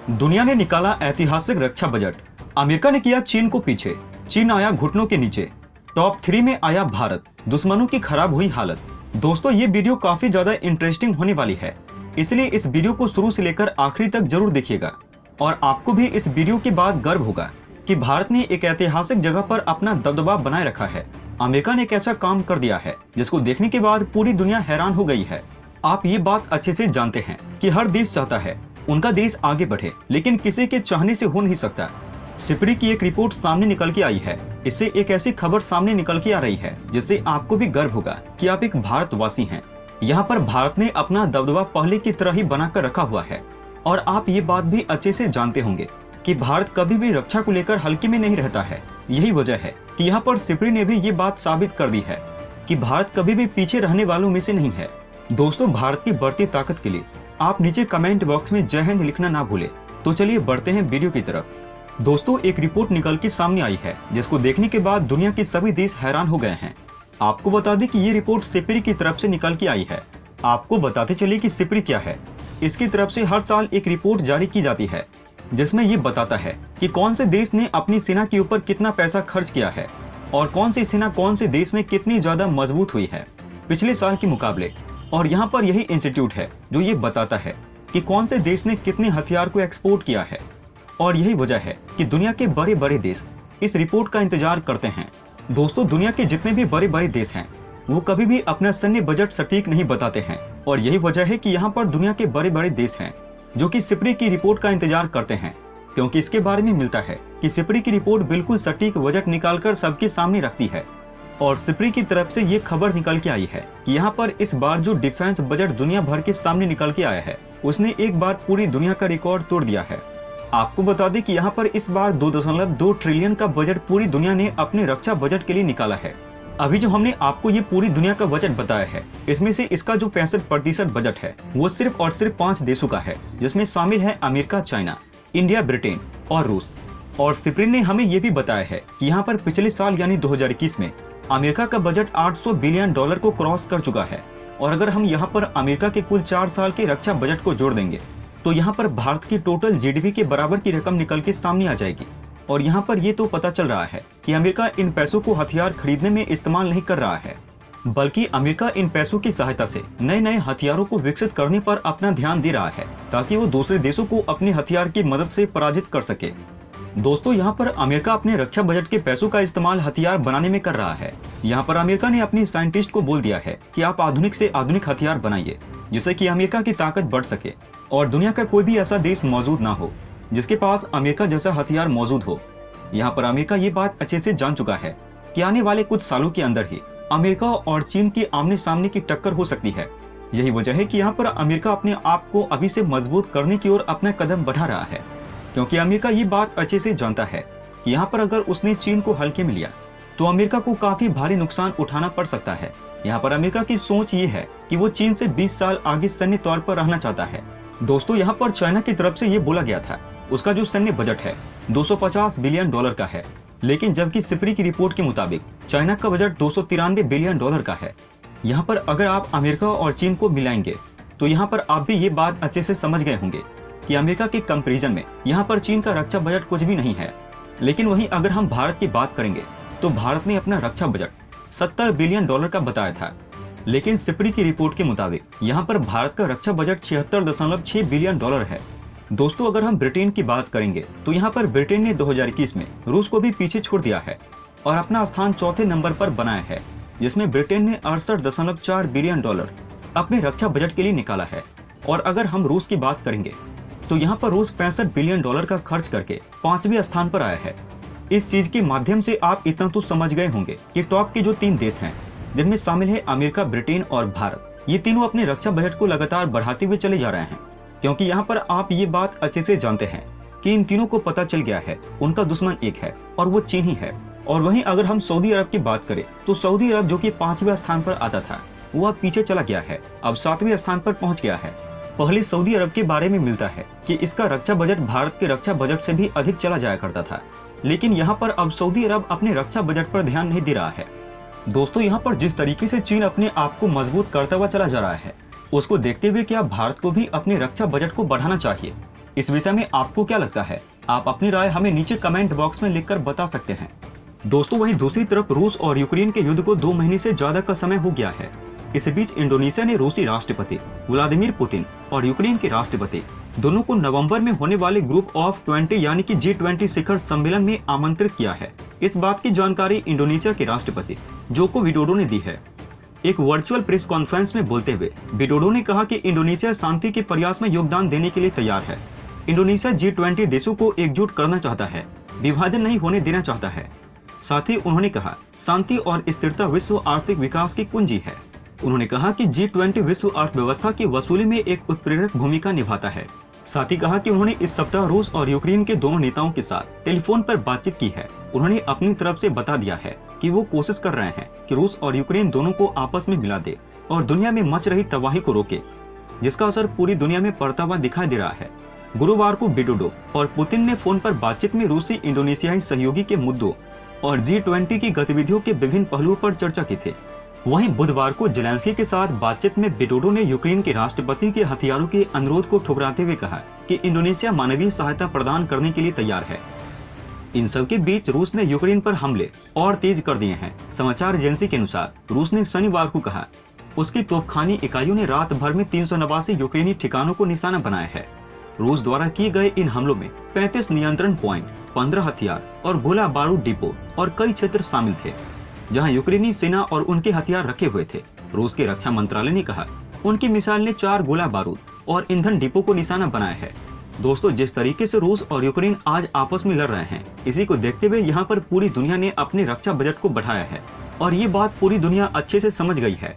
दुनिया ने निकाला ऐतिहासिक रक्षा बजट। अमेरिका ने किया चीन को पीछे, चीन आया घुटनों के नीचे। टॉप 3 में आया भारत, दुश्मनों की खराब हुई हालत। दोस्तों, ये वीडियो काफी ज्यादा इंटरेस्टिंग होने वाली है, इसलिए इस वीडियो को शुरू से लेकर आखिरी तक जरूर देखिएगा। और आपको भी इस वीडियो के बाद गर्व होगा कि भारत ने एक ऐतिहासिक जगह पर अपना दबदबा बनाए रखा है। अमेरिका ने एक ऐसा काम कर दिया है जिसको देखने के बाद पूरी दुनिया हैरान हो गई है। आप ये बात अच्छे से जानते हैं कि हर देश चाहता है उनका देश आगे बढ़े, लेकिन किसी के चाहने से हो नहीं सकता। सिपरी की एक रिपोर्ट सामने निकल के आई है। इससे एक ऐसी खबर सामने निकल के आ रही है जिससे आपको भी गर्व होगा कि आप एक भारतवासी हैं। यहाँ पर भारत ने अपना दबदबा पहले की तरह ही बनाकर रखा हुआ है। और आप ये बात भी अच्छे से जानते होंगे कि भारत कभी भी रक्षा को लेकर हल्के में नहीं रहता है। यही वजह है कि यहाँ पर सिपरी ने भी ये बात साबित कर दी है कि भारत कभी भी पीछे रहने वालों में से नहीं है। दोस्तों, भारत की बढ़ती ताकत के लिए आप नीचे कमेंट बॉक्स में जय हिंद लिखना ना भूले। तो चलिए बढ़ते हैं वीडियो की तरफ। दोस्तों, एक रिपोर्ट निकल के सामने आई है जिसको देखने के बाद दुनिया के सभी देश हैरान हो गए हैं। आपको बता दें कि ये रिपोर्ट सिपरी की तरफ से निकल के आई है। आपको बताते चलिए कि सिपरी क्या है। इसकी तरफ से हर साल एक रिपोर्ट जारी की जाती है जिसमें ये बताता है कि कौन से देश ने अपनी सेना के ऊपर कितना पैसा खर्च किया है और कौन सी सेना कौन से देश में कितनी ज्यादा मजबूत हुई है पिछले साल के मुकाबले। और यहाँ पर यही इंस्टीट्यूट है जो ये बताता है कि कौन से देश ने कितने हथियार को एक्सपोर्ट किया है। और यही वजह है कि दुनिया के बड़े बड़े देश इस रिपोर्ट का इंतजार करते हैं। दोस्तों, दुनिया के जितने भी बड़े बड़े देश हैं वो कभी भी अपना सैन्य बजट सटीक नहीं बताते हैं। और यही वजह है कि यहाँ पर दुनिया के बड़े बड़े देश हैं जो कि सिपरी की रिपोर्ट का इंतजार करते हैं, क्योंकि इसके बारे में मिलता है कि सिपरी की रिपोर्ट बिल्कुल सटीक बजट निकालकर सबके सामने रखती है। और सिपरी की तरफ से ये खबर निकल के आई है कि यहाँ पर इस बार जो डिफेंस बजट दुनिया भर के सामने निकल के आया है उसने एक बार पूरी दुनिया का रिकॉर्ड तोड़ दिया है। आपको बता दें कि यहाँ पर इस बार 2.2 ट्रिलियन का बजट पूरी दुनिया ने अपने रक्षा बजट के लिए निकाला है। अभी जो हमने आपको ये पूरी दुनिया का बजट बताया है, इसमें से इसका जो 65% बजट है वो सिर्फ और सिर्फ 5 देशों का है, जिसमें शामिल है अमेरिका, चाइना, इंडिया, ब्रिटेन और रूस। और सिपरी ने हमें ये भी बताया है कि यहाँ पर पिछले साल यानी 2021 में अमेरिका का बजट $800 बिलियन को क्रॉस कर चुका है। और अगर हम यहाँ पर अमेरिका के कुल 4 साल के रक्षा बजट को जोड़ देंगे तो यहाँ पर भारत की टोटल जीडीपी के बराबर की रकम निकल के सामने आ जाएगी। और यहाँ पर ये तो पता चल रहा है कि अमेरिका इन पैसों को हथियार खरीदने में इस्तेमाल नहीं कर रहा है, बल्कि अमेरिका इन पैसों की सहायता से नए नए हथियारों को विकसित करने पर अपना ध्यान दे रहा है ताकि वो दूसरे देशों को अपने हथियार की मदद से पराजित कर सके। दोस्तों, यहाँ पर अमेरिका अपने रक्षा बजट के पैसों का इस्तेमाल हथियार बनाने में कर रहा है। यहाँ पर अमेरिका ने अपनी साइंटिस्ट को बोल दिया है कि आप आधुनिक से आधुनिक हथियार बनाइए, जिससे कि अमेरिका की ताकत बढ़ सके और दुनिया का कोई भी ऐसा देश मौजूद ना हो जिसके पास अमेरिका जैसा हथियार मौजूद हो। यहाँ पर अमेरिका ये बात अच्छे से जान चुका है कि आने वाले कुछ सालों के अंदर ही अमेरिका और चीन की आमने सामने की टक्कर हो सकती है। यही वजह है कि यहाँ पर अमेरिका अपने आप को अभी से मजबूत करने की ओर अपना कदम बढ़ा रहा है, क्योंकि अमेरिका ये बात अच्छे से जानता है कि यहाँ पर अगर उसने चीन को हल्के में लिया तो अमेरिका को काफी भारी नुकसान उठाना पड़ सकता है। यहाँ पर अमेरिका की सोच ये है कि वो चीन से 20 साल आगे सैन्य तौर पर रहना चाहता है। दोस्तों, यहाँ पर चाइना की तरफ से ये बोला गया था उसका जो सैन्य बजट है $250 बिलियन का है, लेकिन जबकि सिपरी की रिपोर्ट के मुताबिक चाइना का बजट $293 बिलियन का है। यहाँ पर अगर आप अमेरिका और चीन को मिलाएंगे तो यहाँ पर आप भी ये बात अच्छे से समझ गए होंगे कि अमेरिका के कंपैरिजन में यहाँ पर चीन का रक्षा बजट कुछ भी नहीं है। लेकिन वहीं अगर हम भारत की बात करेंगे तो भारत ने अपना रक्षा बजट $70 बिलियन का बताया था, लेकिन सिपरी की रिपोर्ट के मुताबिक यहाँ पर भारत का रक्षा बजट $76.6 बिलियन है। दोस्तों, अगर हम ब्रिटेन की बात करेंगे तो यहाँ पर ब्रिटेन ने 2021 में रूस को भी पीछे छोड़ दिया है और अपना स्थान चौथे नंबर पर बनाया है, जिसमें ब्रिटेन ने $68.4 बिलियन अपने रक्षा बजट के लिए निकाला है। और अगर हम रूस की बात करेंगे तो यहाँ पर रूस $65 बिलियन का खर्च करके 5वें स्थान पर आया है। इस चीज के माध्यम से आप इतना तो समझ गए होंगे कि टॉप के जो 3 देश हैं जिनमें शामिल है अमेरिका, ब्रिटेन और भारत, ये तीनों अपने रक्षा बजट को लगातार बढ़ाते हुए चले जा रहे हैं, क्योंकि यहाँ पर आप ये बात अच्छे से जानते हैं कि इन तीनों को पता चल गया है उनका दुश्मन एक है और वो चीन ही है। और वहीं अगर हम सऊदी अरब की बात करें तो सऊदी अरब जो कि 5वें स्थान पर आता था वो अब पीछे चला गया है, अब 7वें स्थान पर पहुंच गया है। पहले सऊदी अरब के बारे में मिलता है कि इसका रक्षा बजट भारत के रक्षा बजट से भी अधिक चला जाया करता था, लेकिन यहाँ पर अब सऊदी अरब अपने रक्षा बजट पर ध्यान नहीं दे रहा है। दोस्तों, यहाँ पर जिस तरीके से चीन अपने आप को मजबूत करता हुआ चला जा रहा है उसको देखते हुए क्या भारत को भी अपने रक्षा बजट को बढ़ाना चाहिए। इस विषय में आपको क्या लगता है? आप अपनी राय हमें नीचे कमेंट बॉक्स में लिखकर बता सकते हैं। दोस्तों वहीं दूसरी तरफ रूस और यूक्रेन के युद्ध को 2 महीने से ज्यादा का समय हो गया है। इस बीच इंडोनेशिया ने रूसी राष्ट्रपति व्लादिमीर पुतिन और यूक्रेन के राष्ट्रपति दोनों को नवंबर में होने वाले ग्रुप ऑफ 20 यानी कि G20 शिखर सम्मेलन में आमंत्रित किया है। इस बात की जानकारी इंडोनेशिया के राष्ट्रपति जोको विडोडो ने दी है। एक वर्चुअल प्रेस कॉन्फ्रेंस में बोलते हुए विडोडो ने कहा कि इंडोनेशिया शांति के प्रयास में योगदान देने के लिए तैयार है। इंडोनेशिया G20 देशों को एकजुट करना चाहता है, विभाजन नहीं होने देना चाहता है। साथ ही उन्होंने कहा शांति और स्थिरता विश्व आर्थिक विकास की कुंजी है। उन्होंने कहा कि G20 विश्व अर्थव्यवस्था की वसूली में एक उत्प्रेरक भूमिका निभाता है। साथ ही कहा कि उन्होंने इस सप्ताह रूस और यूक्रेन के दोनों नेताओं के साथ टेलीफोन पर बातचीत की है। उन्होंने अपनी तरफ से बता दिया है कि वो कोशिश कर रहे हैं कि रूस और यूक्रेन दोनों को आपस में मिला दे और दुनिया में मच रही तबाही को रोके, जिसका असर पूरी दुनिया में पड़ता हुआ दिखाई दे रहा है। गुरुवार को विडोडो और पुतिन ने फोन पर बातचीत में रूसी इंडोनेशियाई सहयोगी के मुद्दों और G20 की गतिविधियों के विभिन्न पहलुओं पर चर्चा की थी। वहीं बुधवार को जेलेंस्की के साथ बातचीत में विडोडो ने यूक्रेन के राष्ट्रपति के हथियारों के अनुरोध को ठुकराते हुए कहा कि इंडोनेशिया मानवीय सहायता प्रदान करने के लिए तैयार है। इन सब के बीच रूस ने यूक्रेन पर हमले और तेज कर दिए हैं। समाचार एजेंसी के अनुसार रूस ने शनिवार को कहा उसकी तोपखानी इकाइयों ने रात भर में 389 यूक्रेनी ठिकानों को निशाना बनाया है। रूस द्वारा किए गए इन हमलों में 35 नियंत्रण पॉइंट, 15 हथियार और गोला बारूद डिपो और कई क्षेत्र शामिल थे जहां यूक्रेनी सेना और उनके हथियार रखे हुए थे। रूस के रक्षा मंत्रालय ने कहा उनकी मिसाइल ने 4 गोला बारूद और ईंधन डिपो को निशाना बनाया है। दोस्तों जिस तरीके से रूस और यूक्रेन आज आपस में लड़ रहे हैं, इसी को देखते हुए यहाँ पर पूरी दुनिया ने अपने रक्षा बजट को बढ़ाया है और ये बात पूरी दुनिया अच्छे से समझ गई है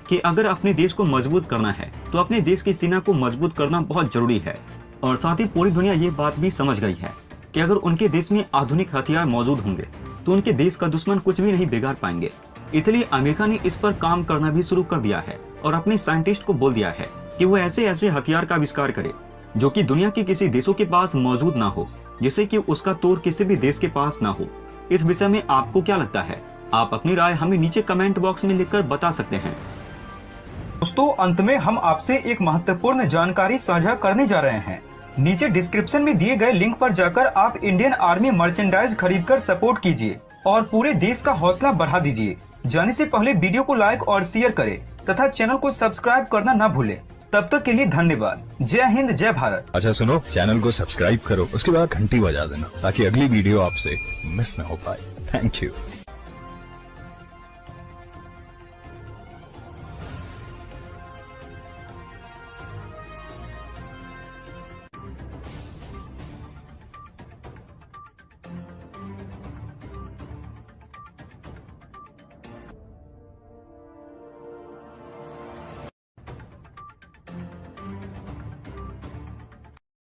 कि अगर अपने देश को मजबूत करना है तो अपने देश की सेना को मजबूत करना बहुत जरूरी है। और साथ ही पूरी दुनिया ये बात भी समझ गई है कि अगर उनके देश में आधुनिक हथियार मौजूद होंगे तो उनके देश का दुश्मन कुछ भी नहीं बिगाड़ पाएंगे। इसलिए अमेरिका ने इस पर काम करना भी शुरू कर दिया है और अपने साइंटिस्ट को बोल दिया है कि वो ऐसे ऐसे हथियार का आविष्कार करे जो कि दुनिया के किसी देशों के पास मौजूद ना हो, जिससे कि उसका तोड़ किसी भी देश के पास ना हो। इस विषय में आपको क्या लगता है? आप अपनी राय हमें नीचे कमेंट बॉक्स में लिखकर बता सकते हैं। दोस्तों अंत में हम आपसे एक महत्वपूर्ण जानकारी साझा करने जा रहे हैं। नीचे डिस्क्रिप्शन में दिए गए लिंक पर जाकर आप इंडियन आर्मी मर्चेंडाइज खरीदकर सपोर्ट कीजिए और पूरे देश का हौसला बढ़ा दीजिए। जाने से पहले वीडियो को लाइक और शेयर करें तथा चैनल को सब्सक्राइब करना न भूलें। तब तक के लिए धन्यवाद। जय हिंद, जय भारत। अच्छा सुनो, चैनल को सब्सक्राइब करो, उसके बाद घंटी बजा देना ताकि अगली वीडियो आपसे मिस ना हो पाए। Thank you.